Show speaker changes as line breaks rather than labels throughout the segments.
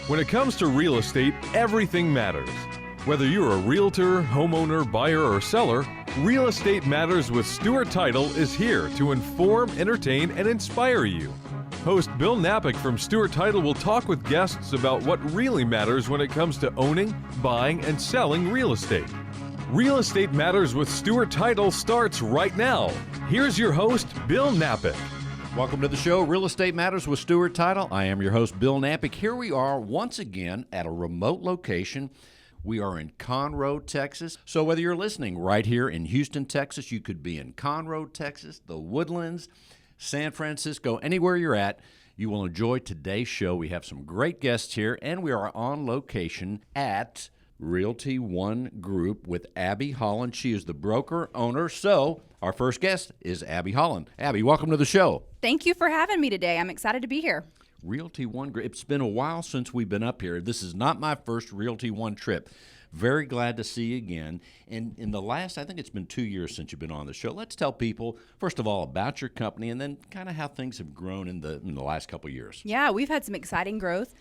When it comes to real estate, everything matters. Whether you're a realtor, homeowner, buyer, or seller, Real Estate Matters with Stewart Title is here to inform, entertain, and inspire you. Host Bill Napick from Stewart Title will talk with guests about what really matters when it comes to owning, buying, and selling real estate. Real Estate Matters with Stewart Title starts right now. Here's your host, Bill Napick.
Welcome to the show, Real Estate Matters with Stewart Title. I am your host, Bill Napick. Here we are once again at a remote location. We are in Conroe, Texas. So whether you're listening right here in Houston, Texas, you could be in Conroe, Texas, the Woodlands, San Francisco, anywhere you're at, you will enjoy today's show. We have some great guests here, and we are on location at Realty One Group with Abbie Holland. She is the broker owner. So our first guest is Abbie Holland. Abbie, welcome to the show.
Thank you for having me today. I'm excited to be here.
Realty One Group. It's been a while since we've been up here. This is not my first Realty One trip. Very glad to see you again. And in the last, I think it's been 2 years since you've been on the show. Let's tell people, first of all, about your company and then kind of how things have grown in the last couple of years.
Yeah, we've had some exciting growth.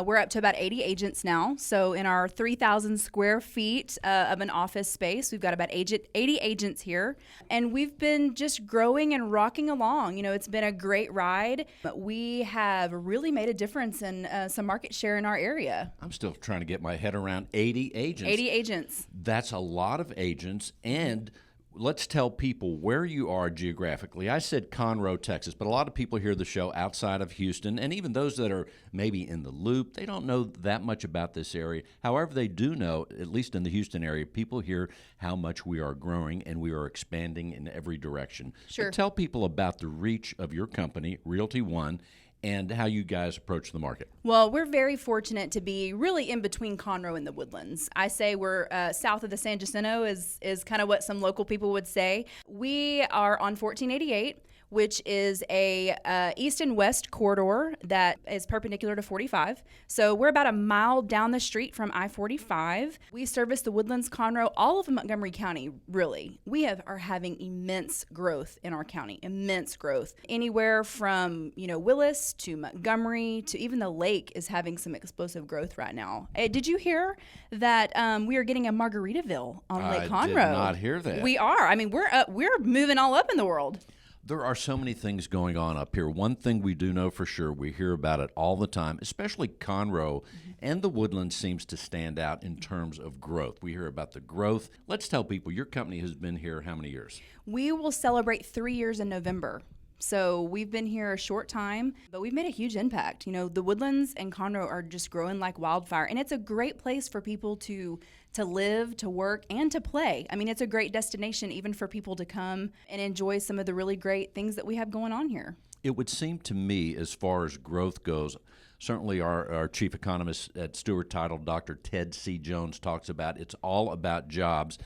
We're up to about 80 agents now. So in our 3,000 square feet of an office space, we've got about 80 agents here. And we've been just growing and rocking along. You know, it's been a great ride. But we have really made a difference in some market share in our area.
I'm still trying to get my head around 80 agents.
80 agents.
That's a lot of agents. And let's tell people where you are geographically. I said Conroe, Texas, but a lot of people hear the show outside of Houston, and even those that are maybe in the loop, they don't know that much about this area. However, they do know, at least in the Houston area, people hear how much we are growing and we are expanding in every direction.
Sure.
But tell people about the reach of your company, Realty One, and how you guys approach the market.
Well, we're very fortunate to be really in between Conroe and the Woodlands. I say we're south of the San Jacinto is kind of what some local people would say. We are on 1488, which is a east and west corridor that is perpendicular to 45. So we're about a mile down the street from I-45. We service the Woodlands, Conroe, all of Montgomery County, really. We are having immense growth in our county, immense growth. Anywhere from, Willis to Montgomery to even the lake is having some explosive growth right now. Did you hear that we are getting a Margaritaville on Lake Conroe?
I did not hear that.
We are. I mean, we're moving all up in the world.
There are so many things going on up here. One thing we do know for sure, we hear about it all the time, especially Conroe and the Woodlands seems to stand out in terms of growth. We hear about the growth. Let's tell people, your company has been here how many years?
We will celebrate 3 years in November. So we've been here a short time, but we've made a huge impact. The Woodlands and Conroe are just growing like wildfire, and it's a great place for people to live, to work, and to play. I mean, it's a great destination even for people to come and enjoy some of the really great things that we have going on here.
It would seem to me, as far as growth goes, certainly our chief economist at Stewart Title, Dr. Ted C. Jones, talks about it's all about jobs.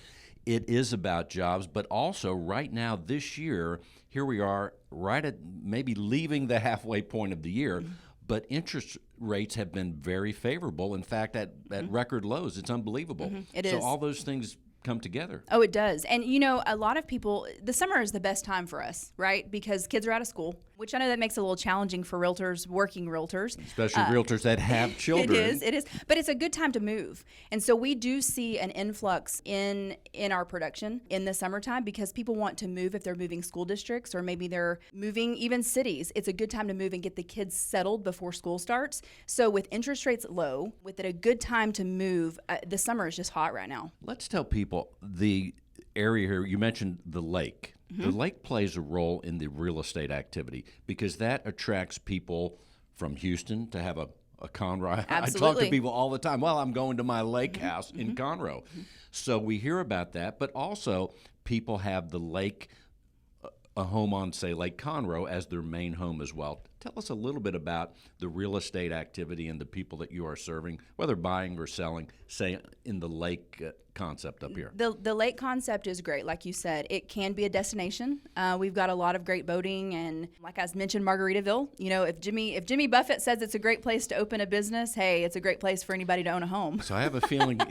It is about jobs, but also right now this year, here we are right at maybe leaving the halfway point of the year, but interest rates have been very favorable. In fact, at record lows. It's unbelievable.
It is.
So all those things come together.
Oh, it does. And, a lot of people, the summer is the best time for us, right? Because kids are out of school, which I know that makes it a little challenging for realtors, working realtors.
Especially realtors that have children.
It is. But it's a good time to move. And so we do see an influx in our production in the summertime because people want to move if they're moving school districts or maybe they're moving even cities. It's a good time to move and get the kids settled before school starts. So with interest rates low, with it a good time to move, the summer is just hot right now.
Let's tell people the area here, you mentioned the lake. The lake plays a role in the real estate activity because that attracts people from Houston to have a Conroe.
Absolutely.
I talk to people all the time. Well, I'm going to my lake house in Conroe. So we hear about that, but also people have the lake, a home on, say, Lake Conroe as their main home as well. Tell us a little bit about the real estate activity and the people that you are serving, whether buying or selling, say, in the lake concept up here.
The lake concept is great. Like you said, it can be a destination. We've got a lot of great boating, and like I mentioned, Margaritaville. If Jimmy Buffett says it's a great place to open a business, hey, it's a great place for anybody to own a home.
So I have a feeling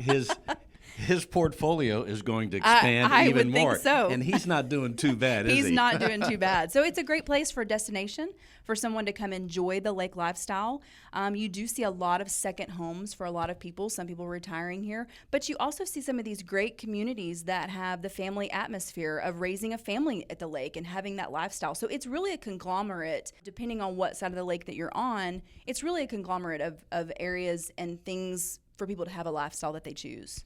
his portfolio is going to expand
I
even
would think
more.
so.
And he's not doing too bad, is he?
He's not doing too bad. So it's a great place for a destination for someone to come enjoy the lake lifestyle. You do see a lot of second homes for a lot of people, some people retiring here, but you also see some of these great communities that have the family atmosphere of raising a family at the lake and having that lifestyle. So it's really a conglomerate, depending on what side of the lake that you're on, it's really a conglomerate of areas and things for people to have a lifestyle that they choose.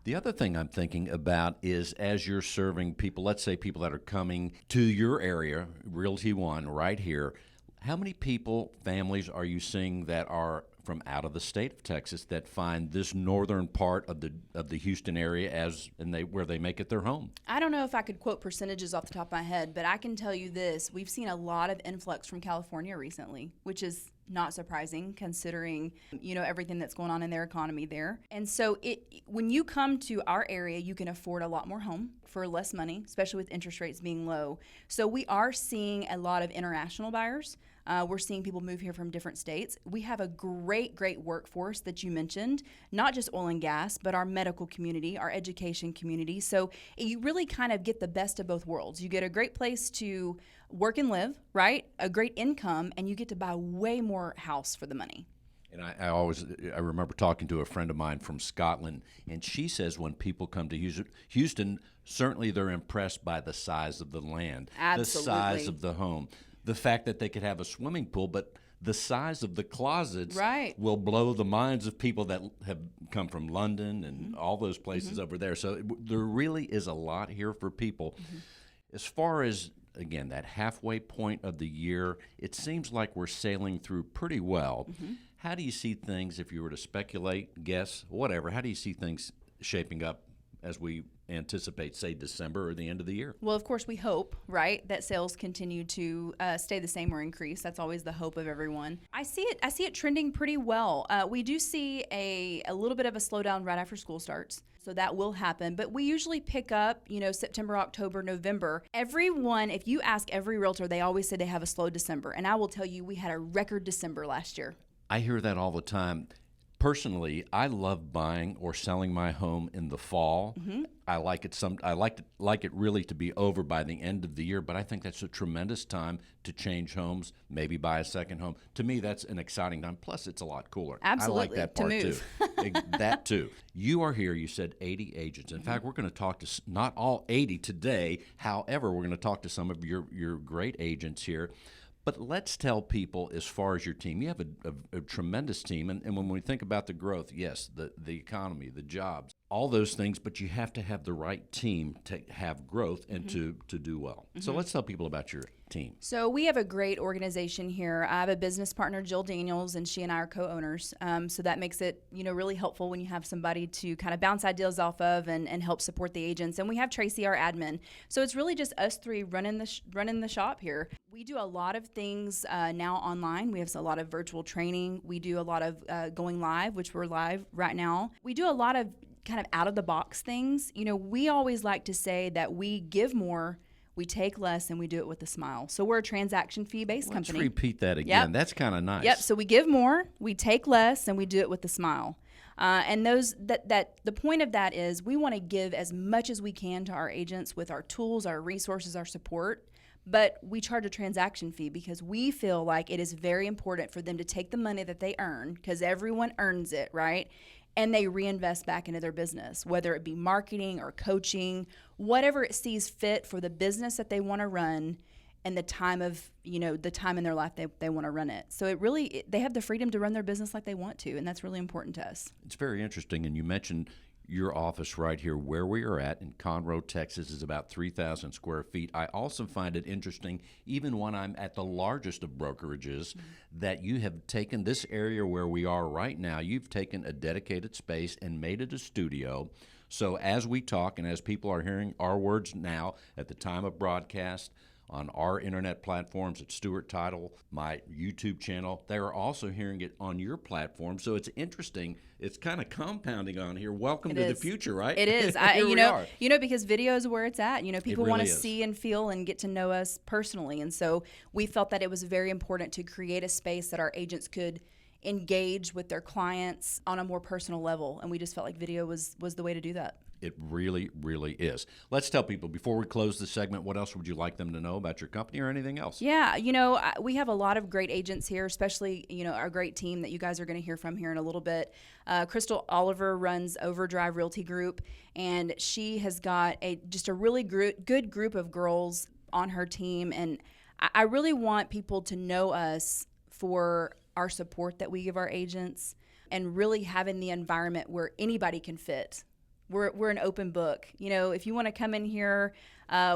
The other thing I'm thinking about is as you're serving people, let's say people that are coming to your area, Realty One, right here, how many people, families, are you seeing that are from out of the state of Texas that find this northern part of the Houston area where they make it their home?
I don't know if I could quote percentages off the top of my head, but I can tell you this: we've seen a lot of influx from California recently, which is not surprising considering everything that's going on in their economy there. And so when you come to our area, you can afford a lot more home for less money, especially with interest rates being low. So we are seeing a lot of international buyers. We're seeing people move here from different states. We have a great workforce that you mentioned, not just oil and gas, but our medical community, our education community. So you really kind of get the best of both worlds. You get a great place to work and live, right? A great income, and you get to buy way more house for the money.
And I remember talking to a friend of mine from Scotland, and she says when people come to Houston, certainly they're impressed by the size of the land,
Absolutely.
The size of the home, the fact that they could have a swimming pool, but the size of the closets
Right.
will blow the minds of people that have come from London and all those places over there. So there really is a lot here for people. As far as, again, that halfway point of the year, it seems like we're sailing through pretty well. How do you see things, if you were to speculate, guess, whatever, how do you see things shaping up as we anticipate, say, December or the end of the year?
Well, of course, we hope, right, that sales continue to stay the same or increase. That's always the hope of everyone. I see it trending pretty well. We do see a little bit of a slowdown right after school starts. So that will happen. But we usually pick up, September, October, November. Everyone, if you ask every realtor, they always say they have a slow December. And I will tell you, we had a record December last year.
I hear that all the time. Personally, I love buying or selling my home in the fall. I like it. I like it really to be over by the end of the year. But I think that's a tremendous time to change homes, maybe buy a second home. To me, that's an exciting time. Plus, it's a lot cooler.
Absolutely,
I like that
to
part
move.
too. That too. You are here. You said 80 agents. In fact, we're going to talk to not all 80 today. However, we're going to talk to some of your great agents here. But let's tell people, as far as your team, you have a tremendous team. And when we think about the growth, yes, the economy, the jobs, all those things, but you have to have the right team to have growth and to do well. So let's tell people about your team.
So we have a great organization here. I have a business partner, Jill Daniels, and she and I are co-owners. So that makes it, really helpful when you have somebody to kind of bounce ideas off of and help support the agents. And we have Tracy, our admin. So it's really just us three running the shop here. We do a lot of things now online. We have a lot of virtual training. We do a lot of going live, which we're live right now. We do a lot of kind of out-of-the-box things. We always like to say that we give more, we take less, and we do it with a smile. So we're a transaction fee-based company.
Let's repeat that again.
Yep.
That's kind of nice.
Yep. So we give more, we take less, and we do it with a smile. And the point of that is we want to give as much as we can to our agents with our tools, our resources, our support. But we charge a transaction fee because we feel like it is very important for them to take the money that they earn, because everyone earns it, right? And they reinvest back into their business, whether it be marketing or coaching, whatever it sees fit for the business that they want to run and the time in their life they want to run it. So they have the freedom to run their business like they want to, and that's really important to us.
It's very interesting, and you mentioned your office right here where we are at in Conroe, Texas, is about 3,000 square feet. I also find it interesting, even when I'm at the largest of brokerages, that you have taken this area where we are right now, you've taken a dedicated space and made it a studio. So as we talk and as people are hearing our words now at the time of broadcast, on our internet platforms at Stewart Title, my YouTube channel. They are also hearing it on your platform. So it's interesting. It's kind of compounding on here. Welcome to the future, right?
It is. Because video is where it's at. People
really
want to
is.
see and feel and get to know us personally. And so we felt that it was very important to create a space that our agents could engage with their clients on a more personal level. And we just felt like video was the way to do that.
It really, really is. Let's tell people, before we close the segment, what else would you like them to know about your company or anything else?
Yeah, we have a lot of great agents here, especially, our great team that you guys are going to hear from here in a little bit. Crystal Oliver runs Overdrive Realty Group, and she has got just a really good group of girls on her team. And I really want people to know us for our support that we give our agents and really having the environment where anybody can fit. We're an open book. If you want to come in here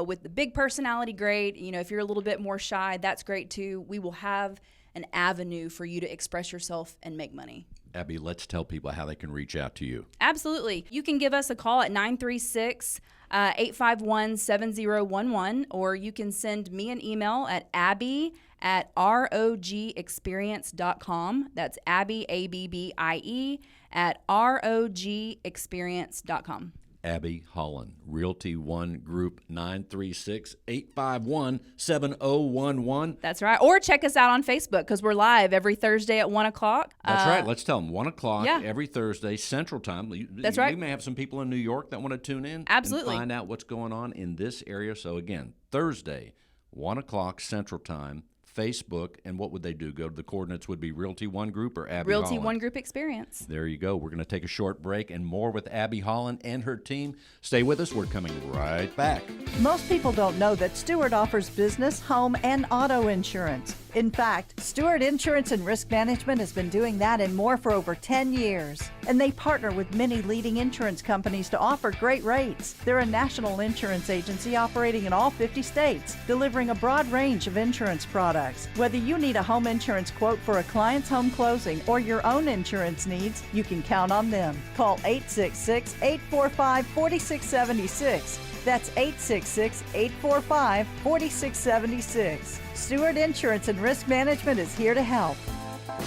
with the big personality, great. If you're a little bit more shy, that's great too. We will have an avenue for you to express yourself and make money.
Abbie, let's tell people how they can reach out to you.
Absolutely. You can give us a call at 936-851-7011, or you can send me an email at abbie@rogexperience.com. That's Abbie, Abbie, at rogexperience.com.
Abbie Holland, Realty One Group, 936-851-7011.
That's right. Or check us out on Facebook because we're live every Thursday at 1 o'clock.
That's right. Let's tell them 1 o'clock
Yeah.
every Thursday, Central Time.
That's right.
We may have some people in New York that want to tune in
Absolutely.
and find out what's going on in this area. So again, Thursday, 1 o'clock Central Time, Facebook, and what would they do? Go to the coordinates would be Realty One Group or Abbie
Realty
Holland.
One Group Experience.
There you go. We're going to take a short break and more with Abbie Holland and her team. Stay with us. We're coming right back.
Most people don't know that Stewart offers business, home, and auto insurance. In fact, Stewart Insurance and Risk Management has been doing that and more for over 10 years. And they partner with many leading insurance companies to offer great rates. They're a national insurance agency operating in all 50 states, delivering a broad range of insurance products. Whether you need a home insurance quote for a client's home closing or your own insurance needs, you can count on them. Call 866-845-4676. That's 866-845-4676. Stewart Insurance and Risk Management is here to help.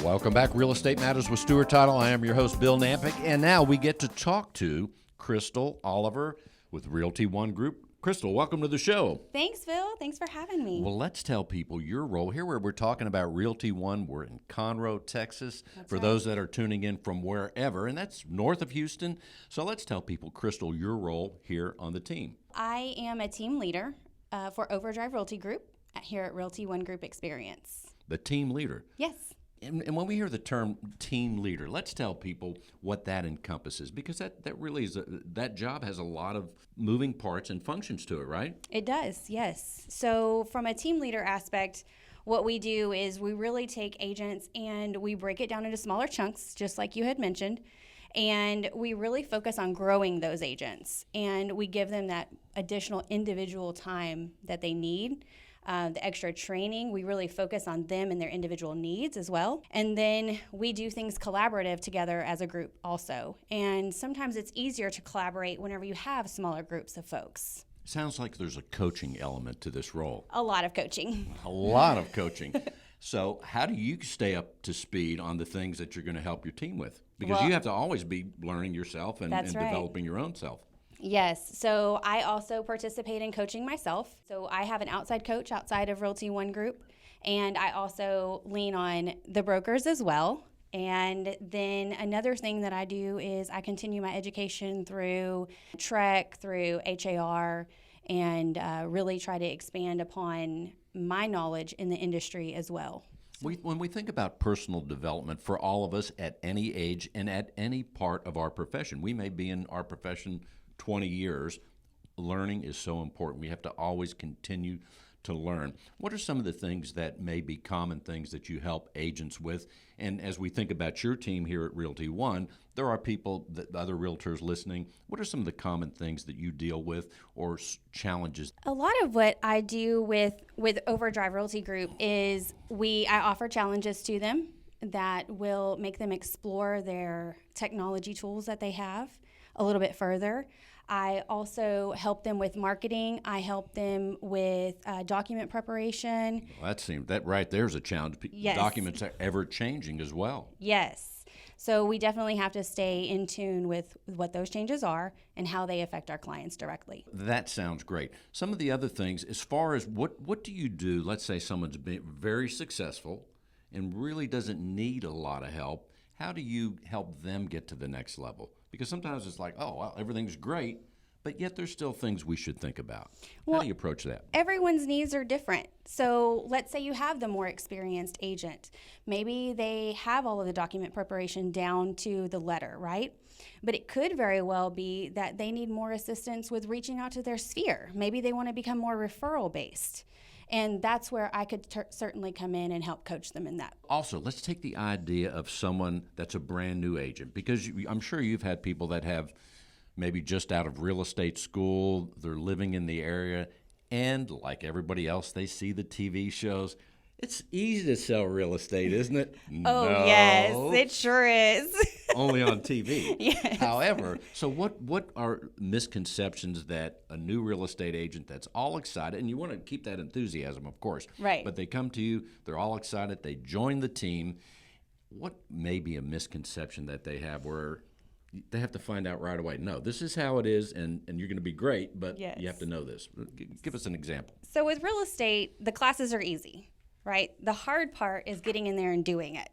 Welcome back. Real Estate Matters with Stewart Title. I am your host, Bill Nampick. And now we get to talk to Crystal Oliver with Realty One Group. Crystal, welcome to the show.
Thanks, Phil. Thanks for having me.
Well, let's tell people your role here where we're talking about Realty One. We're in Conroe, Texas, for those that are tuning in from wherever, and that's north of Houston. So let's tell people, Crystal, your role here on the team.
I am a team leader for Overdrive Realty Group here at Realty One Group Experience.
The team leader.
Yes.
And when we hear the term team leader, let's tell people what that encompasses, because that really is that job has a lot of moving parts and functions to it, right?
It does, yes. So from a team leader aspect, what we do is we really take agents and we break it down into smaller chunks, just like you had mentioned, and we really focus on growing those agents, and we give them that additional individual time that they need. The extra training, we really focus on them and their individual needs as well. And then we do things collaborative together as a group also. And sometimes it's easier to collaborate whenever you have smaller groups of folks.
Sounds like there's a coaching element to this role.
A lot of coaching.
A lot of coaching. So how do you stay up to speed on the things that you're going to help your team with? Because you have to always be learning yourself and
That's right.
developing your own self.
Yes, so I also participate in coaching myself. So I have an outside coach outside of Realty One Group, and I also lean on the brokers as well. And then another thing that I do is I continue my education through TREC, through HAR, and really try to expand upon my knowledge in the industry as well.
When we think about personal development for all of us at any age and at any part of our profession, we may be in our profession 20 years, learning is so important. We have to always continue to learn. What are some of the things that may be common things that you help agents with? And as we think about your team here at Realty One, there are people, other realtors listening. What are some of the common things that you deal with or challenges?
A lot of what I do with Overdrive Realty Group is I offer challenges to them that will make them explore their technology tools that they have a little bit further. I also help them with marketing. I help them with document preparation.
Well, that right there's a challenge.
Yes.
Documents are ever changing as well.
Yes. So we definitely have to stay in tune with what those changes are and how they affect our clients directly.
That sounds great. Some of the other things, as far as what do you do? Let's say someone's been very successful and really doesn't need a lot of help, how do you help them get to the next level? Because sometimes it's like, oh, well, everything's great, but yet there's still things we should think about. How do you approach that?
Everyone's needs are different. So let's say you have the more experienced agent. Maybe they have all of the document preparation down to the letter, right? But it could very well be that they need more assistance with reaching out to their sphere. Maybe they want to become more referral based. And that's where I could certainly come in and help coach them in that.
Also, let's take the idea of someone that's a brand new agent, because I'm sure you've had people that have maybe just out of real estate school, they're living in the area, and like everybody else, they see the TV shows. It's easy to sell real estate, isn't it?
Oh,
No.
yes, it sure is.
Only on TV.
Yes.
However, so what are misconceptions that a new real estate agent that's all excited, and you want to keep that enthusiasm, of course.
Right.
But they come to you, they're all excited, they join the team. What may be a misconception that they have where they have to find out right away? No, this is how it is, and you're going to be great, but
Yes.
you have to know this. Give us an example.
So with real estate, the classes are easy, right? The hard part is getting in there and doing it,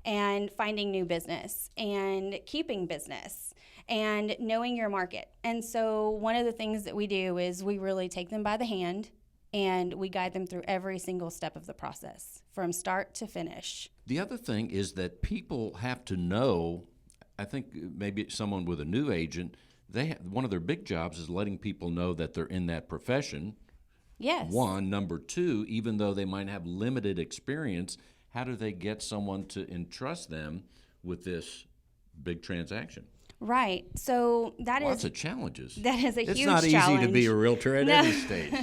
and finding new business and keeping business and knowing your market. And so one of the things that we do is we really take them by the hand and we guide them through every single step of the process from start to finish.
The other thing is that people have to know, I think maybe someone with a new agent, one of their big jobs is letting people know that they're in that profession.
Yes.
One. Number two, even though they might have limited experience, how do they get someone to entrust them with this big transaction?
Right. So
Lots of challenges.
that is a
It's
huge
not
challenge.
easy to be a realtor at any stage.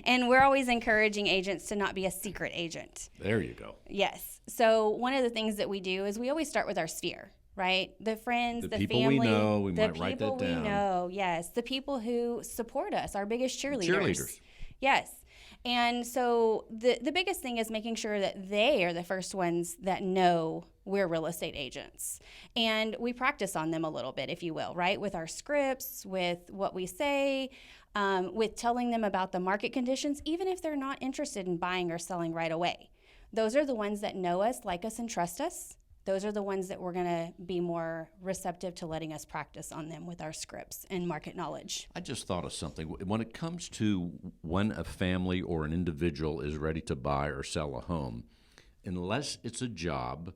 And we're always encouraging agents to not be a secret agent.
There you go.
Yes. So one of the things that we do is we always start with our sphere, right? The friends,
The
the
people we
family,
know, we
the
might write
people
that down.
we know, yes. The people who support us, our biggest cheerleaders. Yes. And so the biggest thing is making sure that they are the first ones that know we're real estate agents. And we practice on them a little bit, if you will, right? With our scripts, with what we say, with telling them about the market conditions, even if they're not interested in buying or selling right away. Those are the ones that know us, like us, and trust us. Those are the ones that we're going to be more receptive to letting us practice on them with our scripts and market knowledge.
I just thought of something. When it comes to when a family or an individual is ready to buy or sell a home, unless it's a job,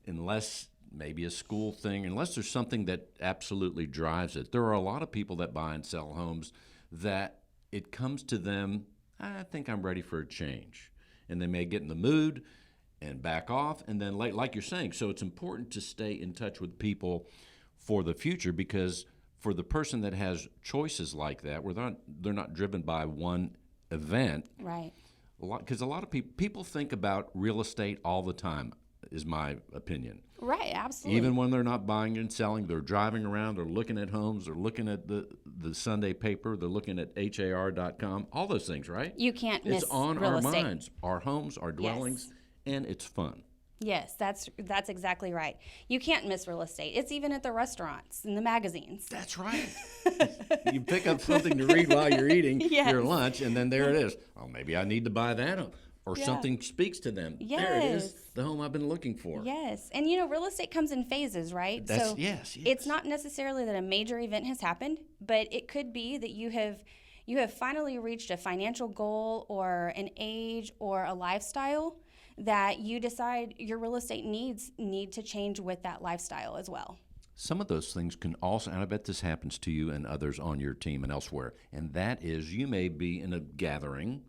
unless maybe a school thing, unless there's something that absolutely drives it, there are a lot of people that buy and sell homes that it comes to them, I think I'm ready for a change. And they may get in the mood and back off, and then like you're saying, so it's important to stay in touch with people for the future, because for the person that has choices like that, where they're not driven by one event,
Right.
because a lot of people think about real estate all the time, is my opinion.
Right, absolutely.
Even when they're not buying and selling, they're driving around, they're looking at homes, they're looking at the Sunday paper, they're looking at har.com, all those things, right?
You can't miss
It's on
real
our
estate.
minds, our homes, our dwellings, and it's fun.
Yes, that's exactly right. You can't miss real estate. It's even at the restaurants and the magazines.
That's right. You pick up something to read while you're eating
Yes.
your lunch, and then there it is. Oh, maybe I need to buy that, or
Yeah.
something speaks to them. There it is,
Yes.
the home I've been looking for.
Yes, and real estate comes in phases, right?
That's-
so
yes.
It's not necessarily that a major event has happened, but it could be that you have finally reached a financial goal or an age or a lifestyle that you decide your real estate needs need to change with that lifestyle as well.
Some of those things can also, and I bet this happens to you and others on your team and elsewhere, and that is you may be in a gathering,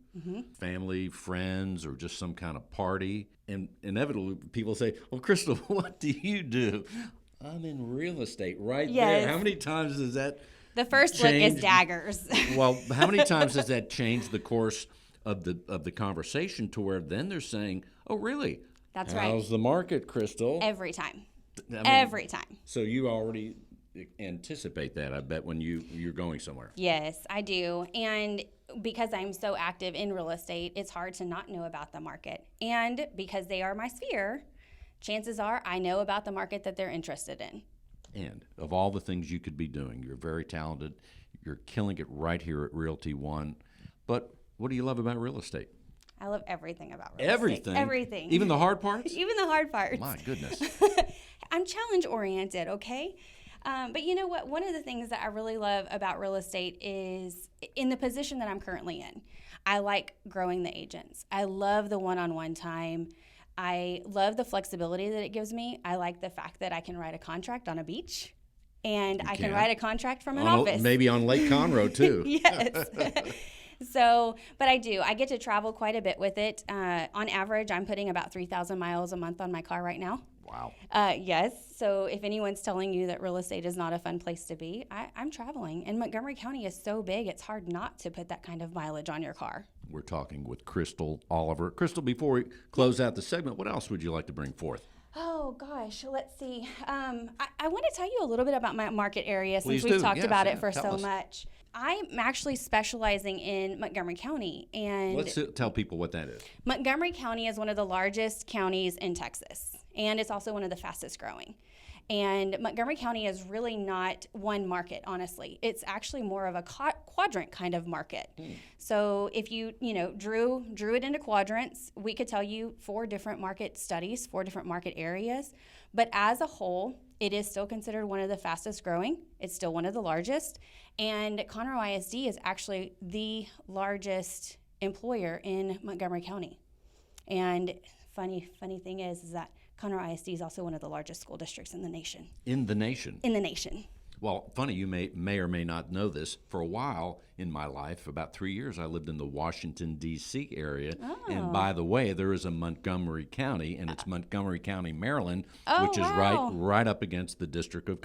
family, friends, or just some kind of party, and inevitably people say, well, Crystal, what do you do? I'm in real estate right
Yes.
there. How many times does that
The first look
change?
is daggers.
Well, how many times does that change the course of the conversation to where then they're saying, oh, really?
That's right.
How's the market, Crystal?
Every time.
I mean,
Every time.
So you already anticipate that, I bet, when you're going somewhere.
Yes, I do. And because I'm so active in real estate, it's hard to not know about the market. And because they are my sphere, chances are I know about the market that they're interested in.
And of all the things you could be doing, you're very talented. You're killing it right here at Realty One. But what do you love about real estate?
I love everything about real
Everything?
estate. Everything.
Even the hard parts?
Even the hard parts.
My goodness.
I'm challenge oriented, okay? But you know what? One of the things that I really love about real estate is in the position that I'm currently in. I like growing the agents. I love the one-on-one time. I love the flexibility that it gives me. I like the fact that I can write a contract on a beach, and I can write a contract from an office.
Maybe on Lake Conroe, too.
Yes. So, but I do. I get to travel quite a bit with it. On average, I'm putting about 3,000 miles a month on my car right now.
Wow.
Yes. So if anyone's telling you that real estate is not a fun place to be, I'm traveling. And Montgomery County is so big, it's hard not to put that kind of mileage on your car.
We're talking with Crystal Oliver. Crystal, before we close out the segment, what else would you like to bring forth?
Oh, gosh. Let's see. I want to tell you a little bit about my market area
Please
since we've
do.
talked
Yes,
about
yeah,
it for
tell
so
us.
much. I'm actually specializing in Montgomery County. And
Let's tell people what that is.
Montgomery County is one of the largest counties in Texas, and it's also one of the fastest growing. And Montgomery County is really not one market, honestly. It's actually more of a quadrant kind of market. So if you drew it into quadrants, we could tell you 4 different market studies, 4 different market areas. But as a whole, it is still considered one of the fastest growing. It's still one of the largest. And Conroe ISD is actually the largest employer in Montgomery County. And funny thing is that Conroe ISD is also one of the largest school districts in the nation.
In the nation.
In the nation.
Well, funny, you may or may not know this. For a while in my life, about 3 years, I lived in the Washington, D.C. area.
Oh.
And by the way, there is a Montgomery County, and it's Montgomery County, Maryland,
Oh,
which is
wow.
right up against the District of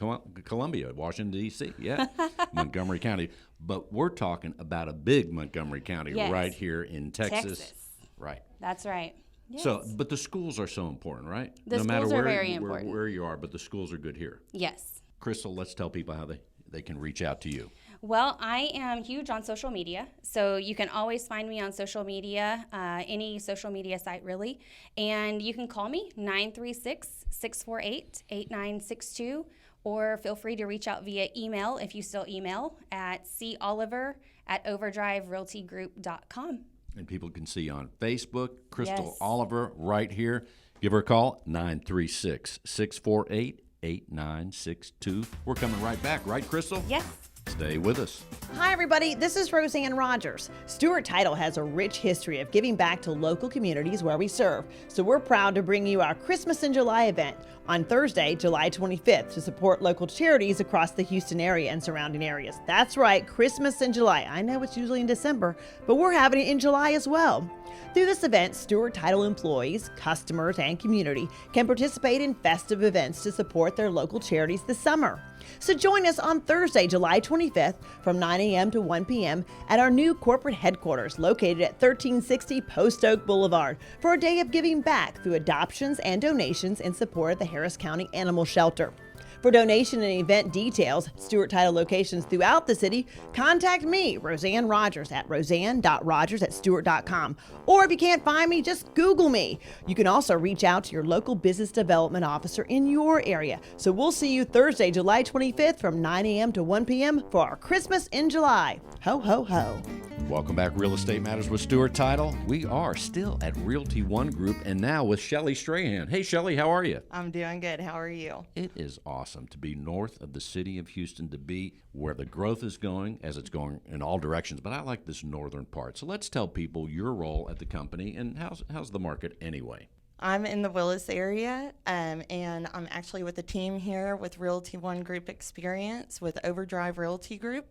Columbia, Washington, D.C. Yeah, Montgomery County. But we're talking about a big Montgomery County
Yes.
right here in Texas.
Texas.
Right.
That's right. Yes.
So, but the schools are so important, right?
The
no matter
schools are
where,
very
where,
important.
where you are, but the schools are good here.
Yes.
Crystal, let's tell people how they can reach out to you.
Well, I am huge on social media, so you can always find me on social media, any social media site really, and you can call me 936-648-8962, or feel free to reach out via email if you still email at coliver@overdriverealtygroup.com.
And people can see on Facebook, Crystal
Yes.
Oliver right here. Give her a call, 936-648-8962. We're coming right back, right, Crystal?
Yes.
Stay with us.
Hi, everybody. This is Roseanne Rogers. Stewart Title has a rich history of giving back to local communities where we serve. So we're proud to bring you our Christmas in July event on Thursday, July 25th, to support local charities across the Houston area and surrounding areas. That's right, Christmas in July. I know it's usually in December, but we're having it in July as well. Through this event, Stewart Title employees, customers, and community can participate in festive events to support their local charities this summer. So join us on Thursday, July 25th from 9 a.m. to 1 p.m. at our new corporate headquarters located at 1360 Post Oak Boulevard for a day of giving back through adoptions and donations in support of the Harris County Animal Shelter. For donation and event details, Stewart Title locations throughout the city, contact me, Roseanne Rogers, at roseanne.rogers@stewart.com. Or if you can't find me, just Google me. You can also reach out to your local business development officer in your area. So we'll see you Thursday, July 25th from 9 a.m. to 1 p.m. for our Christmas in July. Ho, ho, ho.
Welcome back, Real Estate Matters with Stewart Title. We are still at Realty One Group and now with Shelly Strahan. Hey, Shelly, how are you?
I'm doing good. How are you?
It is awesome to be north of the city of Houston, to be where the growth is going, as it's going in all directions. But I like this northern part. So let's tell people your role at the company and how's the market anyway.
I'm in the Willis area, and I'm actually with a team here with Realty One Group Experience with Overdrive Realty Group.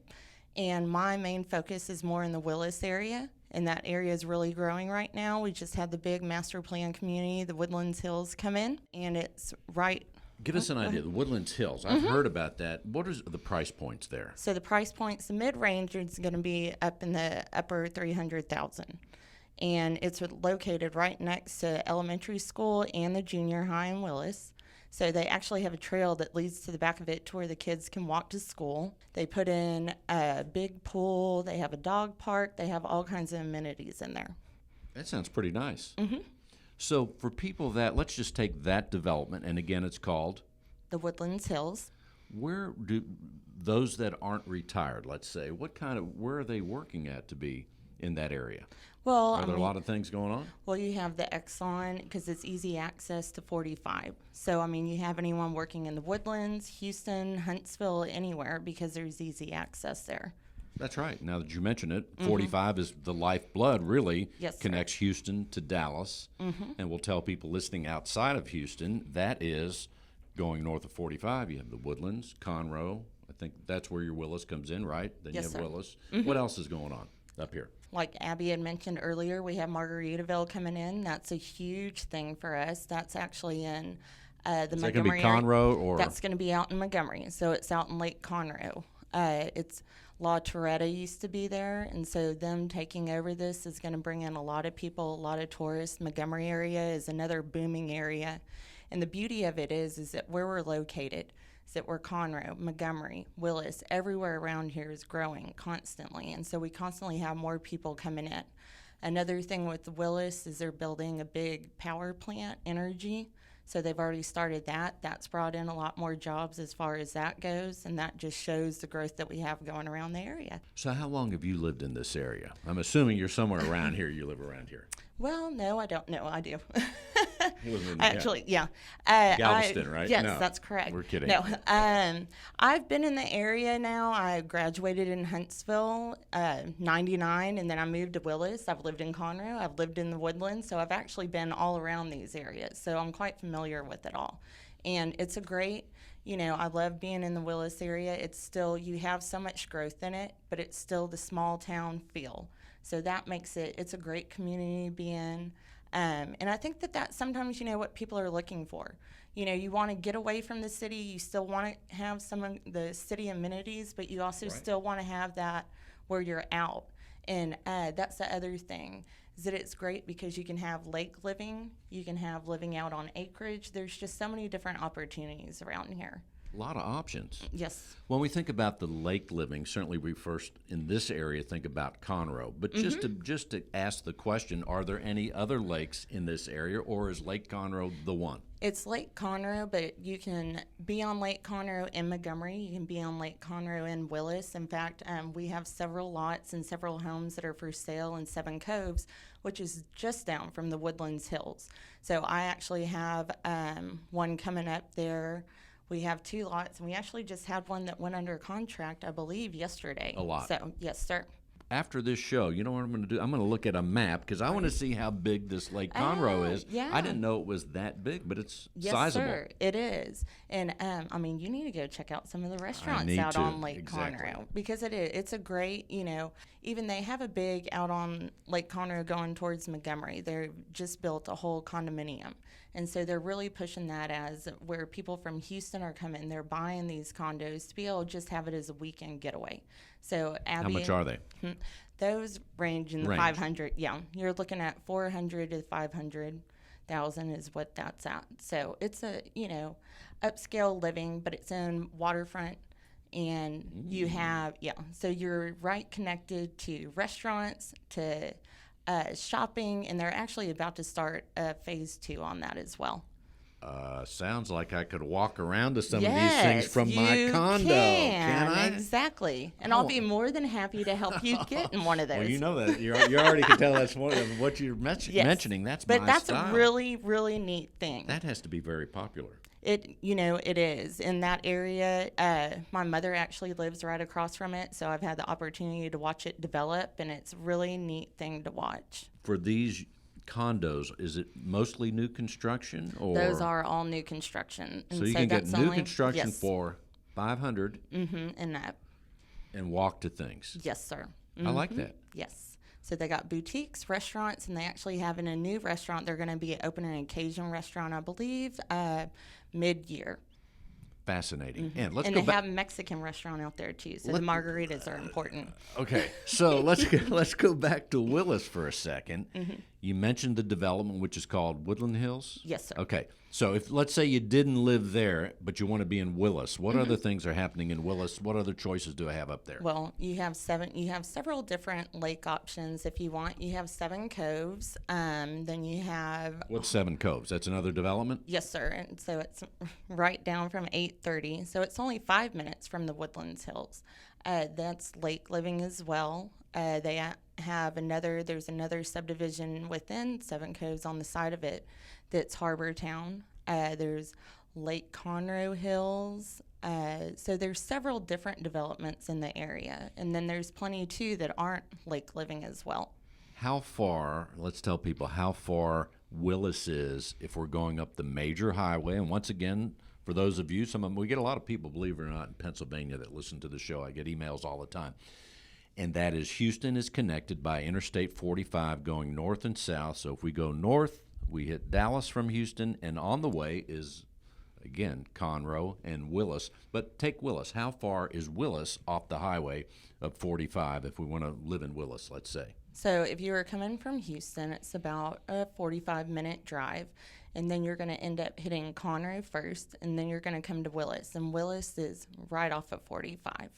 And my main focus is more in the Willis area, and that area is really growing right now. We just had the big master plan community, the Woodlands Hills, come in, and it's right.
Give us an idea. The Woodlands Hills. I've heard about that. What are the price points there?
So the price points, the mid-range is going to be up in the upper 300,000. And it's located right next to elementary school and the junior high in Willis. So they actually have a trail that leads to the back of it to where the kids can walk to school. They put in a big pool. They have a dog park. They have all kinds of amenities in there.
That sounds pretty nice. Mm-hmm. So for people that, let's just take that development, and again, it's called?
The Woodlands Hills.
Where do those that aren't retired, let's say, where are they working at to be in that area?
Well,
Are there a lot of things going on?
Well, you have the Exxon because it's easy access to 45. So, I mean, you have anyone working in the Woodlands, Houston, Huntsville, anywhere because there's easy access there.
That's right. Now that you mention it, 45 is the lifeblood, really,
Yes, sir.
connects Houston to Dallas. And we'll tell people listening outside of Houston, that is going north of 45. You have the Woodlands, Conroe. I think that's where your Willis comes in, right? Then
Yes,
you have
sir.
Willis. What else is going on up here?
Like Abbie had mentioned earlier, we have Margaritaville coming in. That's a huge thing for us. That's actually in the
Is that going to
Montgomery
be
area.
Conroe or?
That's going to be out in Montgomery, so it's out in Lake Conroe. It's La Torretta used to be there, and so them taking over this is going to bring in a lot of people, a lot of tourists. Montgomery area is another booming area, and the beauty of it is that where we're located, is that we're Conroe, Montgomery, Willis, everywhere around here is growing constantly, and so we constantly have more people coming in. Another thing with Willis is they're building a big power plant, energy. So they've already started that. That's brought in a lot more jobs as far as that goes, and that just shows the growth that we have going around the area.
So how long have you lived in this area? I'm assuming you're somewhere around here. You live around here.
Well, no, I don't know. I do.
You live in-
Actually, yeah.
Galveston, right?
Yes,
No,
that's correct.
we're kidding.
No, I've been in the area now. I graduated in Huntsville, 99, and then I moved to Willis. I've lived in Conroe. I've lived in the Woodlands, so I've actually been all around these areas. So I'm quite familiar with it all. And it's a great, I love being in the Willis area. It's still, you have so much growth in it, but it's still the small town feel. So that makes it's a great community to be in. And I think that's sometimes, what people are looking for. You want to get away from the city. You still want to have some of the city amenities, but you also still want to have that where you're out. And that's the other thing, is that it's great because you can have lake living. You can have living out on acreage. There's just so many different opportunities around here.
A lot of options.
Yes.
When we think about the lake living, certainly we first in this area think about Conroe. But just to ask the question, are there any other lakes in this area, or is Lake Conroe the one?
It's Lake Conroe, but you can be on Lake Conroe in Montgomery. You can be on Lake Conroe in Willis. In fact, we have several lots and several homes that are for sale in Seven Coves, which is just down from the Woodlands Hills. So I actually have one coming up there. We have 2 lots, and we actually just had one that went under contract, I believe, yesterday.
A lot.
So, yes, sir.
After this show, you know what I'm going to do? I'm going to look at a map because I want to see how big this Lake Conroe is.
Yeah.
I didn't know it was that big, but it's
Yes,
sizable.
sir, it is. And, you need to go check out some of the restaurants
need
out
to,
on Lake
exactly.
Conroe because it is. It's a great, even they have a big out on Lake Conroe going towards Montgomery. They've just built a whole condominium. And so they're really pushing that as where people from Houston are coming. They're buying these condos to be able to just have it as a weekend getaway. So
How
Abbie,
much are they?
those range in the 500. Yeah, you're looking at 400 to 500,000 is what that's at. So it's a upscale living, but it's in waterfront, and you have So you're right connected to restaurants, to shopping, and they're actually about to start phase 2 on that as well.
Sounds like I could walk around to some of these things from my condo. Can I?
Exactly. And I'll be more than happy to help you get in one of those.
Well, you know that. You already can tell that's one of what you're mentioning. That's
but
my
that's
style.
a really, really neat thing.
That has to be very popular.
It is. In that area, my mother actually lives right across from it, so I've had the opportunity to watch it develop, and it's a really neat thing to watch.
For these condos, is it mostly new construction, or
Those are all new construction. And
so you can get
that's
new
only-
construction
yes.
for $500
and that.
and walk to things.
Yes, sir.
I like that.
Yes. So they got boutiques, restaurants, and they actually have in a new restaurant. They're going to be opening an Cajun restaurant, I believe, mid-year.
Fascinating. And let's
And
go
they
back.
have a Mexican restaurant out there too. So the margaritas are important.
Okay, so let's go back to Willis for a second. You mentioned the development, which is called Woodland Hills.
Yes, sir.
Okay, so if let's say you didn't live there, but you want to be in Willis, what other things are happening in Willis? What other choices do I have up there?
Well, you have several different lake options if you want. You have Seven Coves. Then you have
What's Seven Coves? That's another development.
yes, sir. And so it's right down from 830. So it's only 5 minutes from the Woodlands Hills. That's lake living as well. There's another subdivision within Seven Coves on the side of it that's Harbor Town. There's Lake Conroe Hills. So there's several different developments in the area. And then there's plenty, too, that aren't lake living as well.
How far, let's tell people how far Willis is if we're going up the major highway. And once again, for those of you, we get a lot of people, believe it or not, in Pennsylvania that listen to the show. I get emails all the time. And that is Houston is connected by Interstate 45 going north and south. So if we go north, we hit Dallas from Houston, and on the way is, again, Conroe and Willis. But take Willis. How far is Willis off the highway of 45 if we want to live in Willis, let's say?
So if you were coming from Houston, it's about a 45-minute drive. And then you're going to end up hitting Conroe first, and then you're going to come to Willis. And Willis is right off of 45.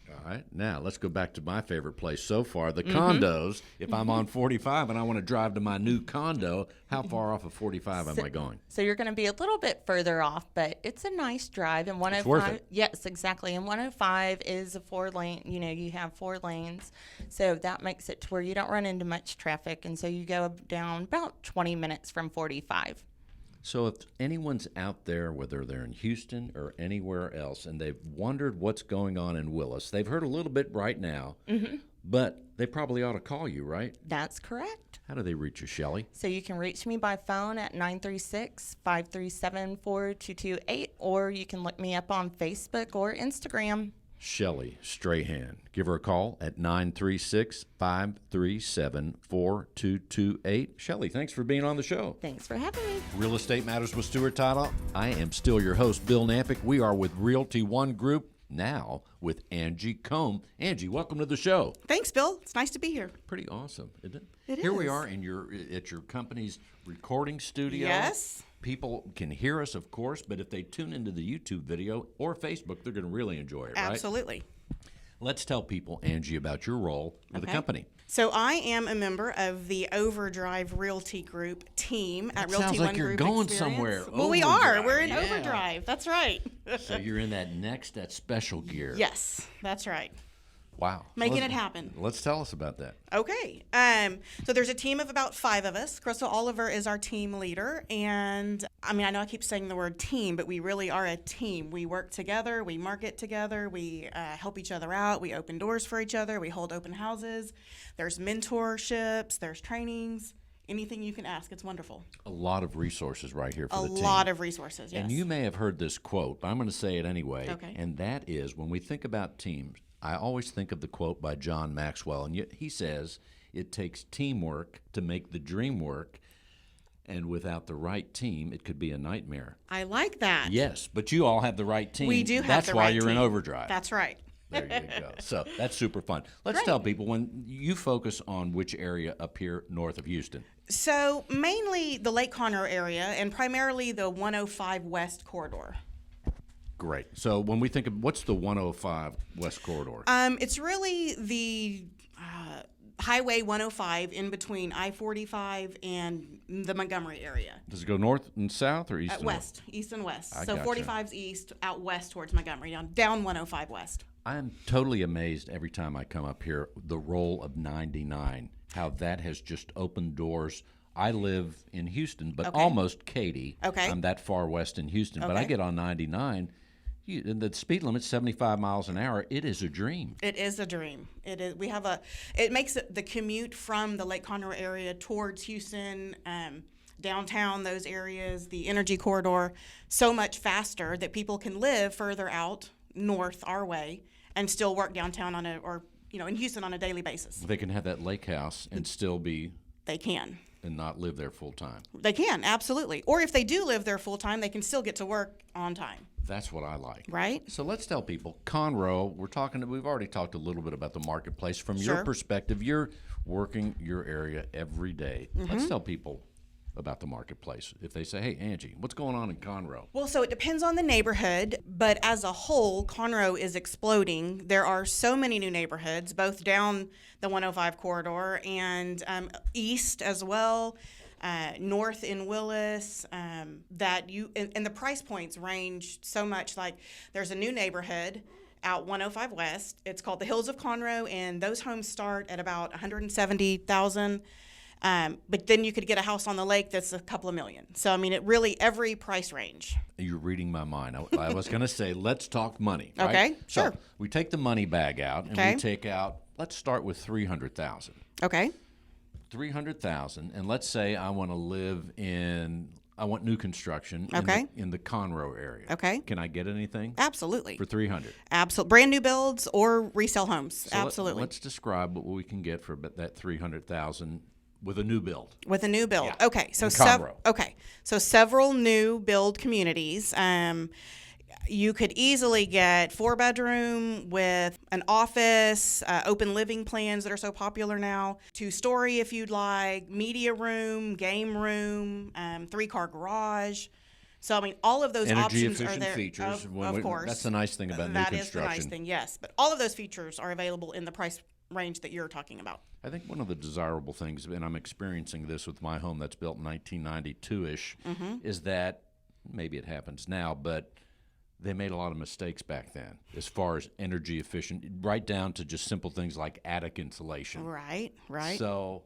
All right. Now, let's go back to my favorite place so far, the condos. If I'm on 45 and I want to drive to my new condo, how far off of 45 am I going?
So you're going to be a little bit further off, but it's a nice drive. And 105,
it's worth it.
Yes, exactly. And 105 is a 4-lane, you have 4 lanes. So that makes it to where you don't run into much traffic. And so you go down about 20 minutes from 45.
So if anyone's out there, whether they're in Houston or anywhere else, and they've wondered what's going on in Willis, they've heard a little bit right now, but they probably ought to call you, right?
That's correct.
How do they reach you, Shelley?
So you can reach me by phone at 936-537-4228, or you can look me up on Facebook or Instagram.
Shelley Strahan. Give her a call at 936-537-4228. Shelley, thanks for being on the show.
Thanks for having me.
Real Estate Matters with Stuart Title. I am still your host, Bill Nampick. We are with Realty One Group, now with Angie Combe. Angie, welcome to the show.
Thanks, Bill. It's nice to be here.
Pretty awesome, isn't it?
It
Here we
is.
are at your company's recording studio.
Yes.
People can hear us, of course, but if they tune into the YouTube video or Facebook, they're going to really enjoy it, right?
Absolutely.
Let's tell people, Angie, about your role with the company.
So I am a member of the Overdrive Realty Group team at Realty
sounds
One
like you're
Group
going
Experience.
somewhere.
Well, we are.
Overdrive,
We're in
yeah.
Overdrive. That's right.
So you're in that special gear.
Yes, that's right.
Wow.
Making it happen.
Let's tell us about that.
Okay. So there's a team of about 5 of us. Crystal Oliver is our team leader. And I know I keep saying the word team, but we really are a team. We work together. We market together. We help each other out. We open doors for each other. We hold open houses. There's mentorships. There's trainings. Anything you can ask. It's wonderful.
A lot of resources right here for the team.
A lot of resources, yes.
And you may have heard this quote, but I'm going to say it anyway.
Okay.
And that is, when we think about teams, I always think of the quote by John Maxwell, and he says, it takes teamwork to make the dream work, and without the right team, it could be a nightmare.
I like that.
Yes, but you all have the right team.
We do have
That's
the
why
right
you're in
team.
overdrive.
That's right.
There you go. So that's super fun. Let's
Great.
tell people, when you focus on which area up here north of Houston.
So mainly the Lake Conroe area and primarily the 105 West corridor.
Great. So when we think of, what's the 105 West corridor?
It's really the Highway 105 in between I-45 and the Montgomery area.
Does it go north and south or east and
West, east and west.
I
So
gotcha.
45's east, out west towards Montgomery, down 105 West.
I'm totally amazed every time I come up here, the role of 99, how that has just opened doors. I live in Houston, but almost Katy.
Okay.
I'm that far west in Houston, but I
Okay.
get on 99. The speed limit's 75 miles an hour. It is a dream.
It is a dream. It is. It makes the commute from the Lake Conroe area towards Houston, downtown, those areas, the energy corridor, so much faster that people can live further out north our way and still work downtown in Houston on a daily basis.
They can have that lake house and still be
They can.
and not live there full time.
They can, absolutely. Or if they do live there full time, they can still get to work on time.
That's what I like.
Right?
So let's tell people, Conroe, we've already talked a little bit about the marketplace. From your
Sure.
perspective, you're working your area every day.
Mm-hmm.
Let's tell people about the marketplace. If they say, hey, Angie, what's going on in Conroe?
Well, so it depends on the neighborhood, but as a whole, Conroe is exploding. There are so many new neighborhoods, both down the 105 corridor and east as well, north in Willis, and the price points range so much. Like there's a new neighborhood out 105 West. It's called the Hills of Conroe, and those homes start at about $170,000. But then you could get a house on the lake that's a couple of million. So, I mean, it really, every price range.
You're reading my mind. I was going to say, let's talk money. Right?
Okay, sure.
So we take the money bag out, and
Okay.
we take out, let's start with $300,000.
Okay.
$300,000, and let's say I want to live I want new construction
Okay.
in the Conroe area.
Okay.
Can I get anything
Absolutely.
for $300,000?
Absolutely. Brand new builds or resale homes.
So
Absolutely.
Let's describe what we can get for that $300,000 with a new build.
With a new build.
Yeah.
Okay. So
In Conroe.
So several new build communities. You could easily get 4-bedroom with an office, open living plans that are so popular now, 2-story if you'd like, media room, game room, 3-car garage. So, I mean, all of those
Energy
options are
efficient
there.
features.
Of course.
That's the nice thing about new
That
construction.
is the nice thing, yes. But all of those features are available in the price range that you're talking about.
I think one of the desirable things, and I'm experiencing this with my home that's built in 1992-ish, is that maybe it happens now, but they made a lot of mistakes back then as far as energy efficient, right down to just simple things like attic insulation.
Right.
So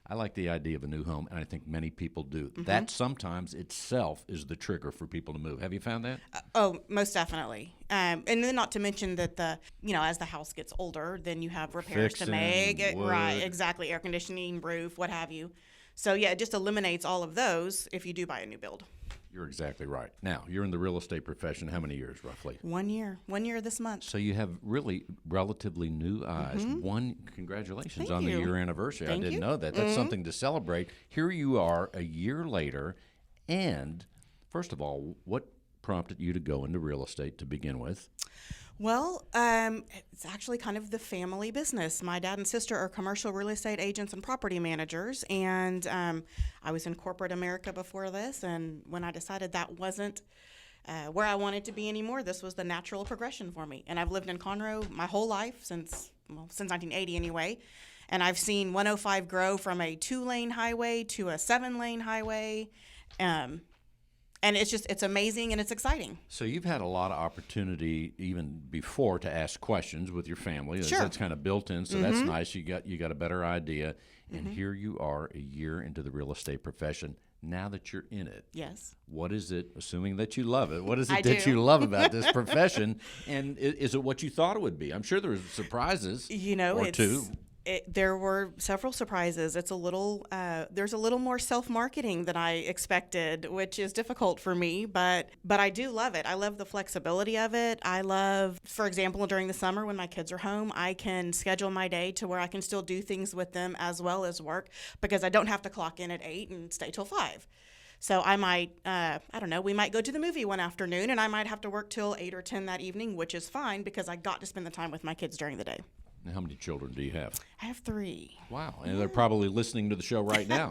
I like the idea of a new home, and I think many people do. That sometimes itself is the trigger for people to move. Have you found that?
Oh, most definitely. And then not to mention that as the house gets older, then you have repairs to
Fixing,
make.
wood.
Right, exactly. Air conditioning, roof, what have you. So, yeah, it just eliminates all of those if you do buy a new build.
You're exactly right. Now, you're in the real estate profession. How many years, roughly?
1 year. 1 year this month.
So you have really relatively new eyes. Congratulations
Thank
on the
you.
year anniversary.
Thank
I didn't
you.
know that. That's something to celebrate. Here you are a year later. And first of all, what prompted you to go into real estate to begin with?
Well, it's actually kind of the family business. My dad and sister are commercial real estate agents and property managers, and I was in corporate America before this, and when I decided that wasn't where I wanted to be anymore, this was the natural progression for me. And I've lived in Conroe my whole life, since 1980 anyway, and I've seen 105 grow from a 2-lane highway to a 7-lane highway, and it's amazing and it's exciting.
So you've had a lot of opportunity even before to ask questions with your family.
Sure.
That's kind of built in, so that's nice. You got a better idea. And here you are a year into the real estate profession. Now that you're in it,
Yes.
what is it, assuming that you love it, what is it
I
that
do.
you love about this profession? And is it what you thought it would be? I'm sure there was surprises or two.
There were several surprises. It's there's a little more self-marketing than I expected, which is difficult for me, but I do love it. I love the flexibility of it. I love, for example, during the summer when my kids are home, I can schedule my day to where I can still do things with them as well as work, because I don't have to clock in at 8 and stay till 5. So I might, we might go to the movie one afternoon, and I might have to work till 8 or 10 that evening, which is fine because I got to spend the time with my kids during the day.
Now, how many children do you have?
I have 3.
Wow, and they're probably listening to the show right now.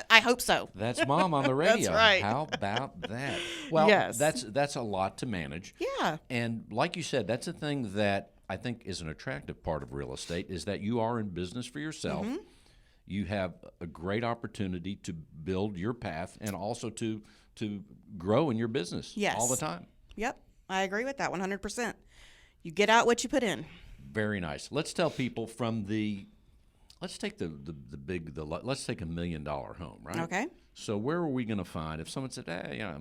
I hope so.
That's Mom on the radio.
That's right.
How about that? Well,
Yes.
that's a lot to manage.
Yeah.
And like you said, that's a thing that I think is an attractive part of real estate, is that you are in business for yourself. You have a great opportunity to build your path and also to grow in your business
Yes.
all the time.
Yep, I agree with that 100%. You get out what you put in.
Very nice. Let's tell people let's take let's take $1 million home, right?
Okay.
So where are we going to find, if someone said,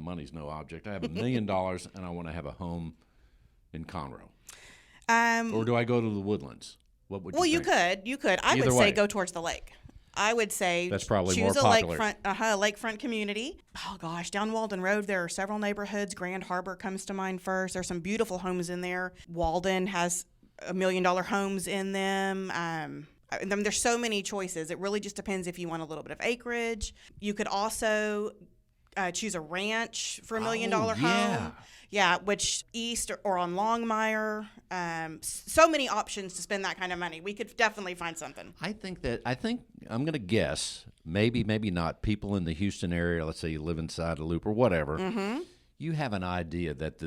money's no object, I have $1 million and I want to have a home in Conroe? Or do I go to the Woodlands? What would you think?
You could. I
Either
would
way.
say go towards the lake. I would say
That's probably
choose
more
a
popular.
lakefront community. Oh gosh, down Walden Road there are several neighborhoods. Grand Harbor comes to mind first. There's some beautiful homes in there. Walden has $1 million homes in them. There's so many choices. It really just depends if you want a little bit of acreage. You could also choose a ranch for $1 million home. Yeah, which east or on Longmire. So many options to spend that kind of money. We could definitely find something.
I think I'm going to guess, maybe not, people in the Houston area, let's say you live inside a loop or whatever, you have an idea that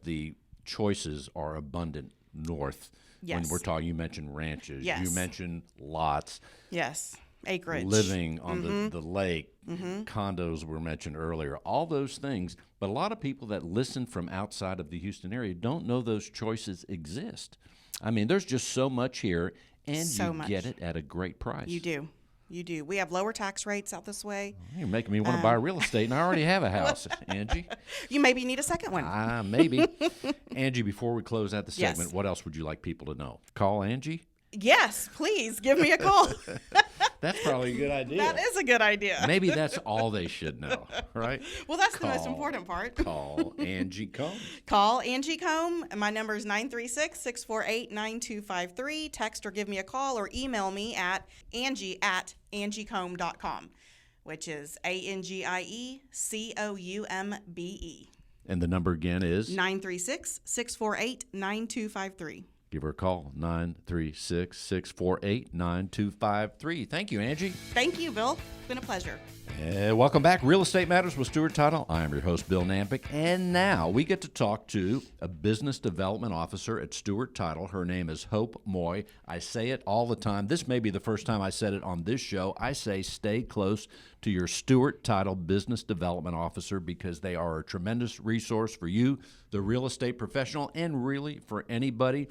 the choices are abundant north.
Yes.
When we're talking, you mentioned ranches.
Yes.
You mentioned lots.
Yes. Acreage.
living on the lake, condos were mentioned earlier, all those things. But a lot of people that listen from outside of the Houston area don't know those choices exist. I mean, there's just so much here, and
So
you
much.
get it at a great price.
You do. You do. We have lower tax rates out this way.
You're making me want to buy real estate, and I already have a house, Angie.
You maybe need a second one.
Maybe. Angie, before we close out the
Yes.
segment, what else would you like people to know? Call Angie?
Yes, please give me a call.
That's probably a good idea.
That is a good idea.
Maybe that's all they should know, right?
Well, that's the most
Call-
important part.
Call Angie Combs.
Call Angie Combe. My number is 936-648-9253. Text or give me a call or email me at angie@angiecombe.com, which is ANGIECOUMBE.
And the number again is?
936-648-9253.
Give her a call, 936-648-9253. Thank you, Angie.
Thank you, Bill. It's been a pleasure.
Welcome back. Real Estate Matters with Stuart Title. I am your host, Bill Nampick. And now we get to talk to a business development officer at Stuart Title. Her name is Hope Moy. I say it all the time. This may be the first time I said it on this show. I say stay close to your Stuart Title business development officer because they are a tremendous resource for you, the real estate professional, and really for anybody.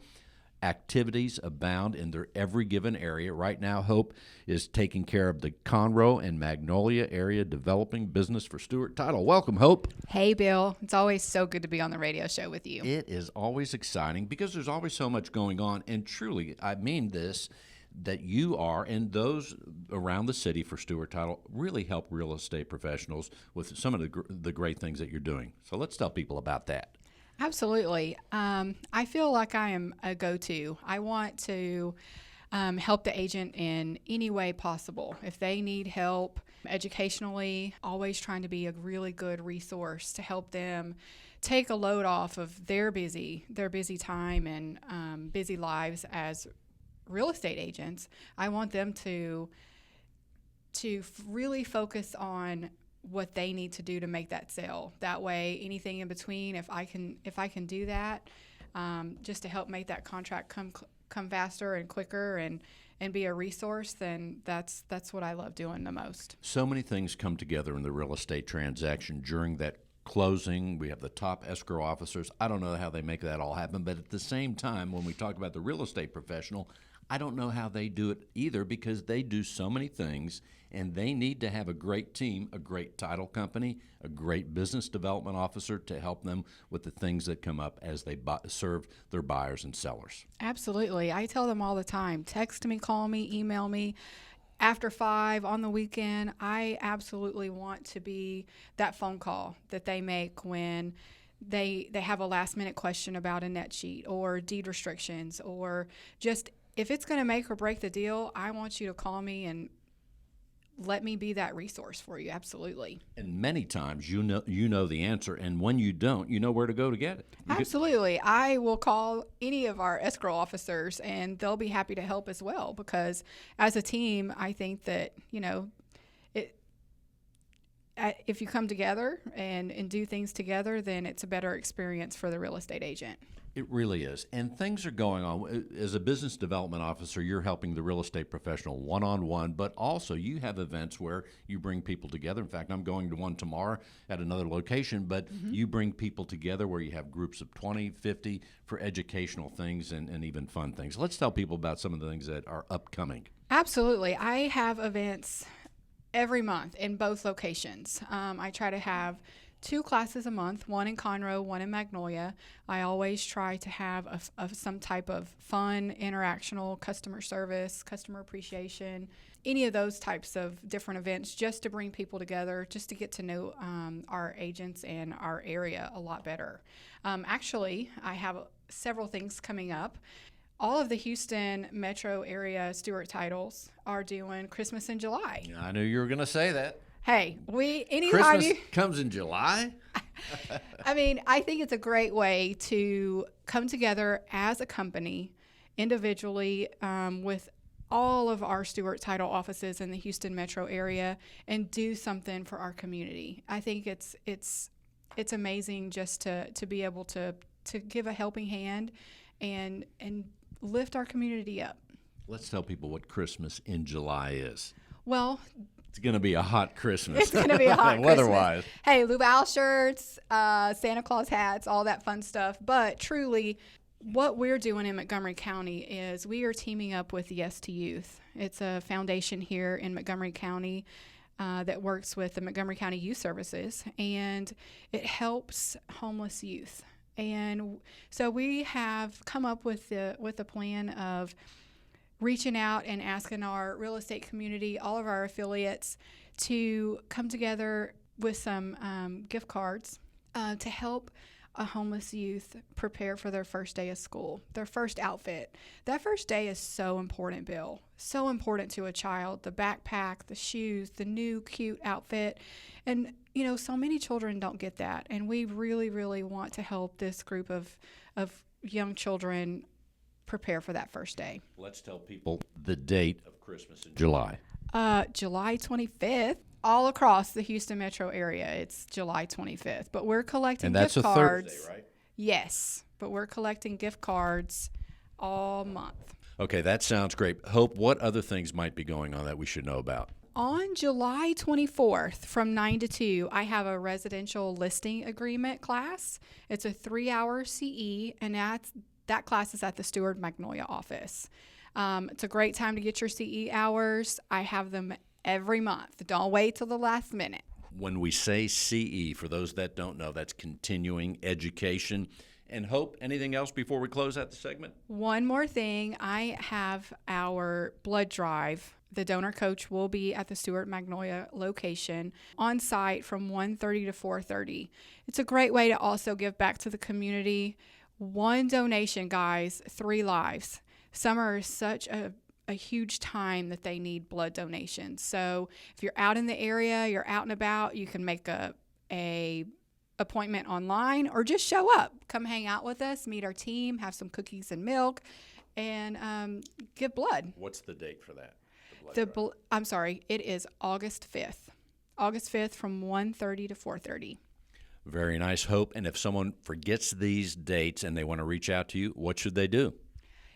Activities abound in their every given area. Right now, Hope is taking care of the Conroe and Magnolia area developing business for Stuart Title. Welcome, Hope.
Hey, Bill. It's always so good to be on the radio show with you.
It is always exciting because there's always so much going on. And truly, I mean this, that you are and those around the city for Stuart Title really help real estate professionals with some of the great things that you're doing. So let's tell people about that.
Absolutely. I feel like I am a go-to. I want to help the agent in any way possible. If they need help educationally, always trying to be a really good resource to help them take a load off of their busy time and busy lives as real estate agents. I want them to really focus on what they need to do to make that sale. That way, anything in between, if I can do that, just to help make that contract come faster and quicker and be a resource, then that's what I love doing the most.
So many things come together in the real estate transaction during that closing. We have the top escrow officers. I don't know how they make that all happen, but at the same time, when we talk about the real estate professional, I don't know how they do it either because they do so many things and they need to have a great team, a great title company, a great business development officer to help them with the things that come up as they serve their buyers and sellers.
Absolutely. I tell them all the time, text me, call me, email me. After 5 on the weekend, I absolutely want to be that phone call that they make when they have a last minute question about a net sheet or deed restrictions, or just if it's going to make or break the deal, I want you to call me and let me be that resource for you. Absolutely.
And many times you know the answer, and when you don't, you know where to go to get it.
Absolutely. I will call any of our escrow officers and they'll be happy to help as well, because as a team, I think that, if you come together and do things together, then it's a better experience for the real estate agent.
It really is. And things are going on. As a business development officer, you're helping the real estate professional one-on-one, but also you have events where you bring people together. In fact, I'm going to one tomorrow at another location, but you bring people together where you have groups of 20, 50 for educational things and even fun things. Let's tell people about some of the things that are upcoming.
Absolutely. I have events every month in both locations. I try to have 2 classes a month, one in Conroe, one in Magnolia. I always try to have some type of fun, interactional customer service, customer appreciation, any of those types of different events, just to bring people together, just to get to know our agents and our area a lot better. Actually, I have several things coming up. All of the Houston metro area Stuart Titles are doing Christmas in July.
I knew you were going to say that.
Hey,
Christmas comes in July?
I mean, I think it's a great way to come together as a company, individually, with all of our Stuart Title offices in the Houston metro area, and do something for our community. I think it's amazing just to be able to give a helping hand and lift our community up.
Let's tell people what Christmas in July is.
Well,
It's going to be a hot Christmas.
it's going to be a hot
weather-wise.
Christmas. Hey, Luau shirts, Santa Claus hats, all that fun stuff. But truly, what we're doing in Montgomery County is we are teaming up with Yes to Youth. It's a foundation here in Montgomery County that works with the Montgomery County Youth Services, and it helps homeless youth. And so we have come up with the plan of reaching out and asking our real estate community, all of our affiliates, to come together with some gift cards to help a homeless youth prepare for their first day of school, their first outfit. That first day is so important, Bill. So important to a child. The backpack, the shoes, the new cute outfit. And, you know, so many children don't get that. And we really, really want to help this group of young children prepare for that first day.
Let's tell people the date of Christmas in July.
July 25th. All across the Houston metro area, it's July 25th. But we're collecting gift cards.
And that's a Thursday, right?
Yes, but we're collecting gift cards all month.
Okay, that sounds great. Hope, what other things might be going on that we should know about?
On July 24th from 9 to 2, I have a residential listing agreement class. It's a 3-hour CE, and that class is at the Stewart Magnolia office. It's a great time to get your CE hours. I have them every month. Don't wait till the last minute.
When we say CE, for those that don't know, that's continuing education. And Hope, anything else before we close out the segment?
One more thing. I have our blood drive. The donor coach will be at the Stewart Magnolia location on site from 1:30 to 4:30. It's a great way to also give back to the community. One donation, guys, 3 lives. Summer is such a huge time that they need blood donations. So if you're out in the area, you're out and about, you can make a appointment online or just show up. Come hang out with us, meet our team, have some cookies and milk, and give blood.
What's the date for that?
I'm sorry, it is August 5th. August 5th from 1:30 to 4:30.
Very nice, Hope. And if someone forgets these dates and they want to reach out to you, what should they do?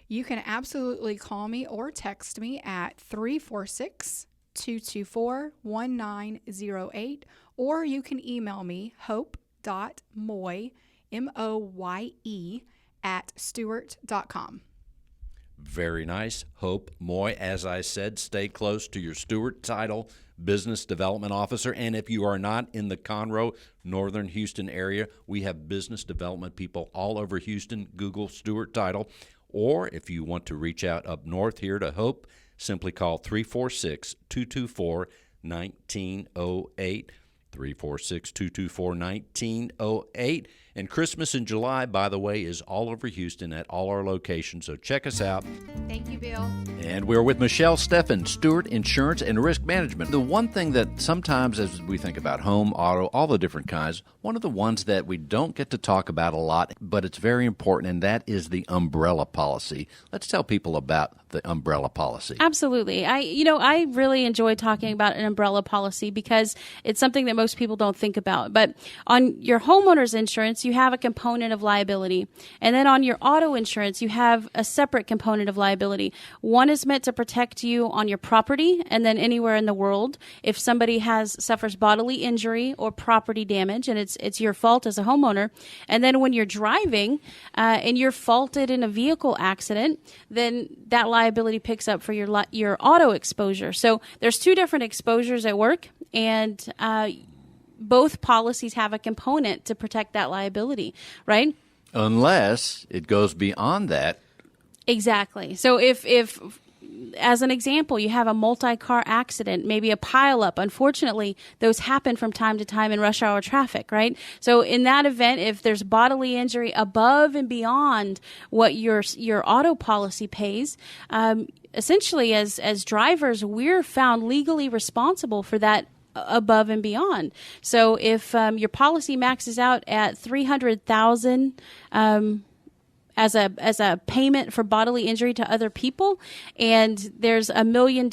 You can absolutely call me or text me at 346-224-1908, or you can email me hope.moye, M-O-Y-E, @stewart.com.
Very nice. Hope Moy, as I said, stay close to your Stewart Title Business Development Officer. And if you are not in the Conroe, northern Houston area, we have business development people all over Houston. Google Stewart Title. Or if you want to reach out up north here to Hope, simply call 346-224-1908. 346-224-1908. And Christmas in July, by the way, is all over Houston at all our locations, so check us out.
Thank you, Bill.
And we're with Michelle Steffen, Stewart Insurance and Risk Management. The one thing that sometimes as we think about home, auto, all the different kinds, one of the ones that we don't get to talk about a lot, but it's very important, and that is the umbrella policy. Let's tell people about the umbrella policy.
Absolutely. I really enjoy talking about an umbrella policy because it's something that most people don't think about. But on your homeowner's insurance, you have a component of liability. And then on your auto insurance, you have a separate component of liability. One is meant to protect you on your property and then anywhere in the world if somebody suffers bodily injury or property damage, and it's your fault as a homeowner. And then when you're driving and you're faulted in a vehicle accident, then that liability picks up for your auto exposure. So there's 2 different exposures at work, and both policies have a component to protect that liability, right?
Unless it goes beyond that.
Exactly. So if as an example, you have a multi-car accident, maybe a pileup. Unfortunately, those happen from time to time in rush hour traffic, right? So in that event, if there's bodily injury above and beyond what your auto policy pays, essentially as drivers, we're found legally responsible for that above and beyond. So if your policy maxes out at $300,000 as a payment for bodily injury to other people, and there's $1 million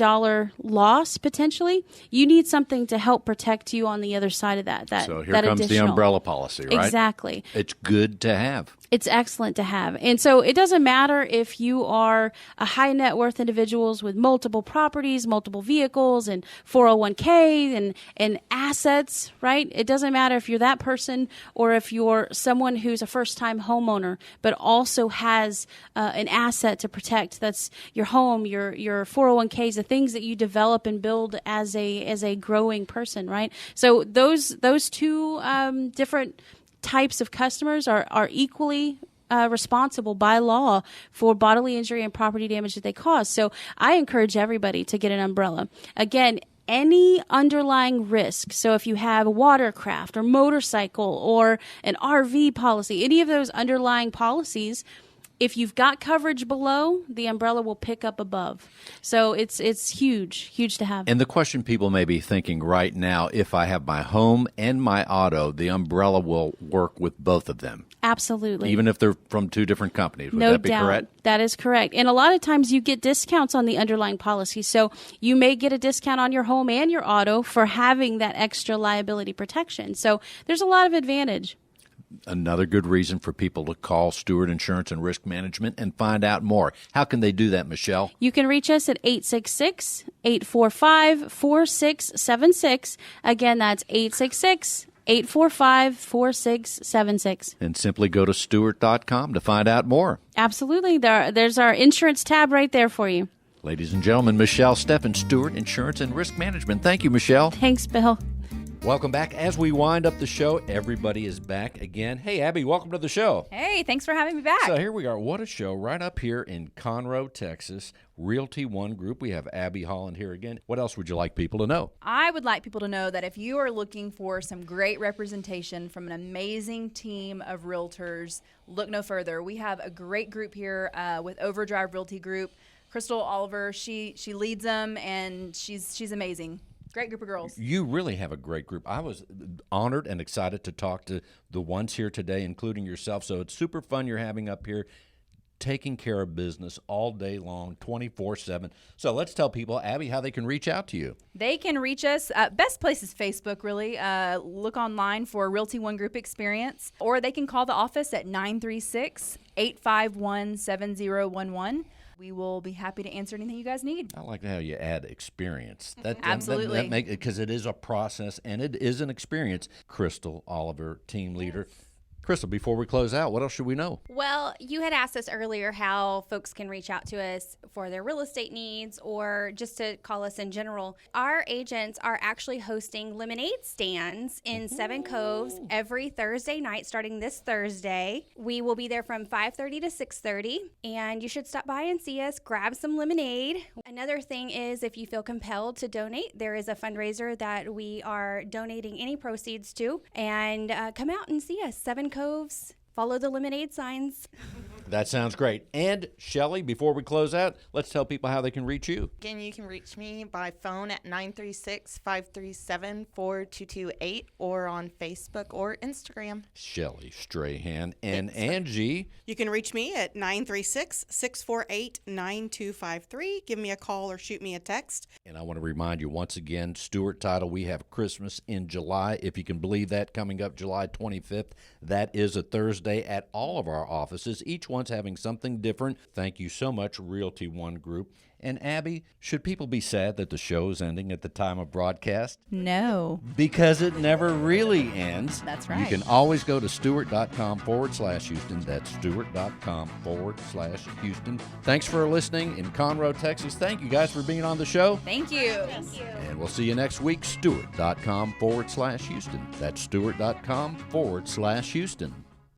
loss potentially, you need something to help protect you on the other side of that.
So here comes the umbrella policy, right?
Exactly.
It's good to have.
It's excellent to have. And so it doesn't matter if you are a high net worth individuals with multiple properties, multiple vehicles, and 401k and assets, right? It doesn't matter if you're that person or if you're someone who's a first-time homeowner but also has an asset to protect. That's your home, your 401ks, the things that you develop and build as a growing person, right? So those two different types of customers are equally responsible by law for bodily injury and property damage that they cause. So I encourage everybody to get an umbrella. Again, any underlying risk. So if you have a watercraft or motorcycle or an RV policy, any of those underlying policies, if you've got coverage below, the umbrella will pick up above. So it's huge to have.
And the question people may be thinking right now, if I have my home and my auto, the umbrella will work with both of them.
Absolutely.
Even if they're from two different companies. Would
no
that be
doubt.
correct?
That is correct. And a lot of times you get discounts on the underlying policy. So you may get a discount on your home and your auto for having that extra liability protection. So there's a lot of advantage.
Another good reason for people to call Stewart Insurance and Risk Management and find out more. How can they do that, Michelle?
You can reach us at 866-845-4676. Again, that's 866-845-4676.
And simply go to Stewart.com to find out more.
Absolutely. There's our insurance tab right there for you.
Ladies and gentlemen, Michelle Steffen, Stewart Insurance and Risk Management. Thank you, Michelle.
Thanks, Bill.
Welcome back. As we wind up the show, everybody is back again. Hey, Abbie, welcome to the show.
Hey, thanks for having me back.
So here we are. What a show right up here in Conroe, Texas. Realty One Group. We have Abbie Holland here again. What else would you like people to know?
I would like people to know that if you are looking for some great representation from an amazing team of realtors, look no further. We have a great group here with Overdrive Realty Group. Crystal Oliver, she leads them, and she's amazing. Great group of girls.
You really have a great group. I was honored and excited to talk to the ones here today, including yourself. So it's super fun you're having up here, taking care of business all day long, 24/7. So let's tell people, Abbie, how they can reach out to you.
They can reach us. Best place is Facebook, really. Look online for Realty One Group Experience, or they can call the office at 936-851-7011. We will be happy to answer anything you guys need.
I like how you add experience.
Absolutely.
That because it is a process and it is an experience. Crystal Oliver, team leader. Crystal, before we close out, what else should we know?
Well, you had asked us earlier how folks can reach out to us for their real estate needs or just to call us in general. Our agents are actually hosting lemonade stands in Seven Coves every Thursday night starting this Thursday. We will be there from 5:30 to 6:30, and you should stop by and see us, grab some lemonade. Another thing is if you feel compelled to donate, there is a fundraiser that we are donating any proceeds to, and come out and see us. Seven Coves, follow the lemonade signs.
That sounds great. And Shelly, before we close out, let's tell people how they can reach you.
Again, you can reach me by phone at 936-537-4228 or on Facebook or Instagram.
Shelly Strahan and Angie.
You can reach me at 936-648-9253. Give me a call or shoot me a text.
And I want to remind you once again, Stewart Title, we have Christmas in July. If you can believe that, coming up July 25th. That is a Thursday at all of our offices. Each one's having something different. Thank you so much, Realty One Group. And Abbie, should people be sad that the show's ending at the time of broadcast?
No.
Because it never really ends.
That's right.
You can always go to Stewart.com/Houston. That's Stewart.com/Houston. Thanks for listening in Conroe, Texas. Thank you guys for being on the show.
Thank you.
And we'll see you next week. Stewart.com/Houston. That's Stewart.com/Houston.